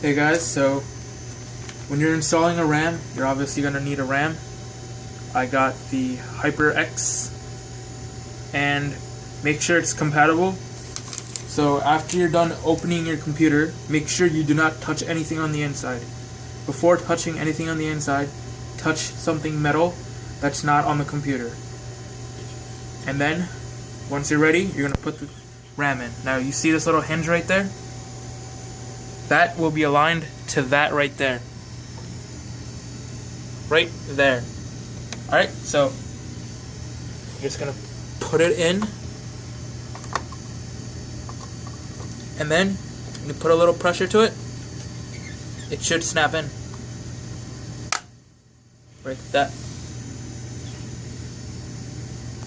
Hey guys, so when you're installing a RAM, you're obviously going to need a RAM. I got the HyperX, and make sure it's compatible. So after you're done opening your computer, make sure you do not touch anything on the inside. Before touching anything on the inside, touch something metal that's not on the computer. And then, once you're ready, you're going to put the RAM in. Now you see this little hinge right there? That will be aligned to that right there. Right there. Alright, so you're just going to put it in. And then you put a little pressure to it. It should snap in. Right like that.